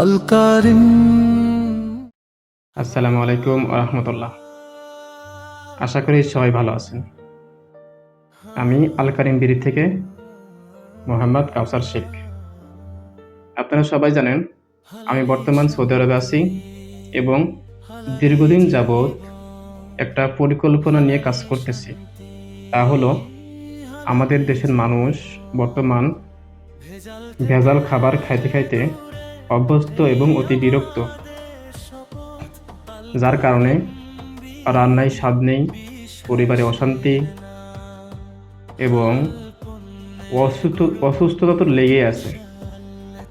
আল কারিম। আসসালামু আলাইকুম রহমতুল্লাহ। আশা করি সবাই ভালো আছেন। আমি আল কারিম বিডি থেকে মোহাম্মদ কাউসার শেখ। আপনারা সবাই জানেন আমি বর্তমান সৌদি আরবে আছি এবং দীর্ঘদিন যাবৎ একটা পরিকল্পনা নিয়ে কাজ করতেছি। তা হলো আমাদের দেশের মানুষ বর্তমান ভেজাল খাবার খাইতে খাইতে অভ্যস্ত এবং অতি বিরক্ত, যার কারণে রান্নায় স্বাদ নেই, পরিবারে অশান্তি এবং অসুস্থতা তো লেগেই আছে।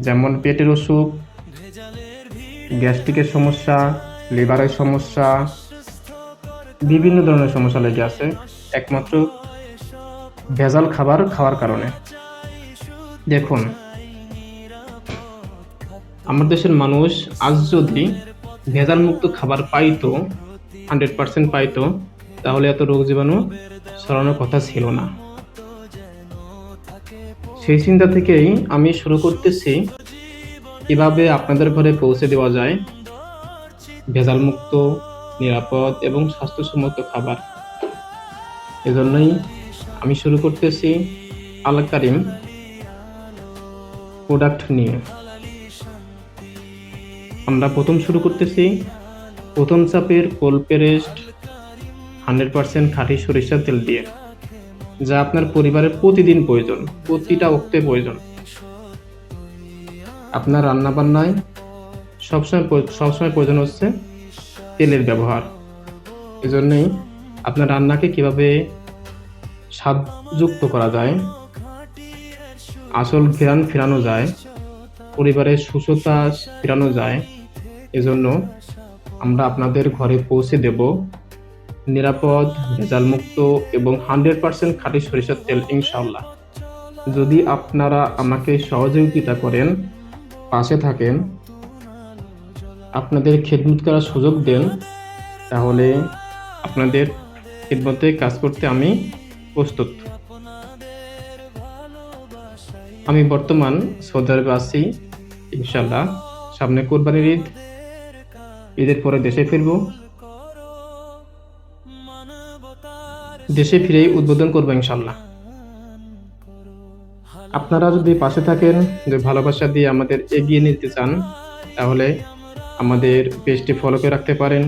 যেমন পেটের অসুখ, গ্যাস্ট্রিকের সমস্যা, লিভারের সমস্যা, বিভিন্ন ধরনের সমস্যা লেগে আছে একমাত্র ভেজাল খাবার খাওয়ার কারণে। দেখুন, আমার দেশের মানুষ আজ যদি ভেজাল মুক্ত খাবার পাইতো, 100% পাইতো, তাহলে এত রোগ জীবাণু ছড়ানোর কথা ছিল না। সেই চিন্তা থেকেই আমি শুরু করতেছি কিভাবে আপনাদের ঘরে পৌঁছে দেওয়া যায় ভেজাল মুক্ত, নিরাপদ এবং স্বাস্থ্যসম্মত খাবার। এজন্যই আমি শুরু করতেছি আল কারিম প্রোডাক্ট নিয়ে। আমরা শুরু করতেছি প্রথম চাপের কোল্ড প্রেসড 100% খাঁটি সরিষার তেল দিয়ে, যা আপনার পরিবারের প্রতিদিন প্রয়োজন, প্রতিটা ওক্তে প্রয়োজন। আপনার রান্না বান্নায় সবসময় প্রয়োজন হচ্ছে তেলের ব্যবহার। এজন্যই আপনার রান্নাকে কিভাবে স্বাদযুক্ত করা যায়, আসল ঘ্রাণ ফেরানো যায়, পরিবারের সুস্থতা ফেরানো যায়, এজন্য আমরা আপনাদের ঘরে পৌঁছে দেব নিরাপদ, ভেজালমুক্ত এবং 100% খাঁটি সরিষার তেল ইনশাআল্লাহ। যদি আপনারা আমাকে সহযোগিতা করেন, পাশে থাকেন, আপনাদের খেদমত করার সুযোগ দেন, তাহলে আপনাদের খেদমতে কাজ করতে আমি প্রস্তুত। আমি বর্তমান সৌদি আরবে আছি। ইনশাআল্লাহ সামনে কোরবানির ঈদ, ঈদের পরে দেশে ফিরব। দেশে ফিরেই উদ্বোধন করবো ইনশাআল্লাহ। আপনারা যদি পাশে থাকেন, যে ভালোবাসা দিয়ে আমাদের এগিয়ে নিতে চান, তাহলে আমাদের পেজটি ফলো করে রাখতে পারেন।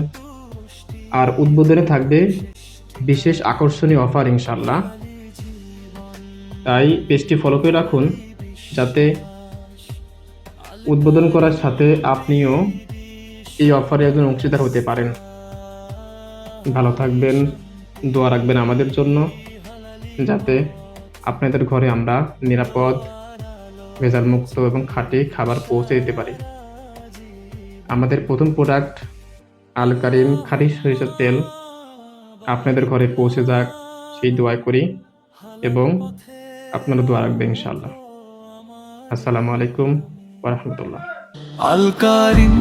আর উদ্বোধনে থাকবে বিশেষ আকর্ষণীয় অফার ইনশাআল্লাহ। তাই পেজটি ফলো করে রাখুন, যাতে উদ্বোধন করার সাথে আপনিও এই অফারে একজন অংশীদার হতে পারেন। ভালো থাকবেন, দোয়া রাখবেন আমাদের জন্য, যাতে আপনাদের ঘরে আমরা নিরাপদ, ভেজালমুক্ত এবং খাঁটি খাবার পৌঁছে দিতে পারি। আমাদের প্রথম প্রোডাক্ট আল কারিম খাঁটি সরিষার তেল আপনাদের ঘরে পৌঁছে যাক, সেই দোয়া করি এবং আপনারা দোয়া রাখবেন ইনশাআল্লাহ। আসসালামু আলাইকুম ওয়া রাহমাতুল্লাহ। আল কারিম।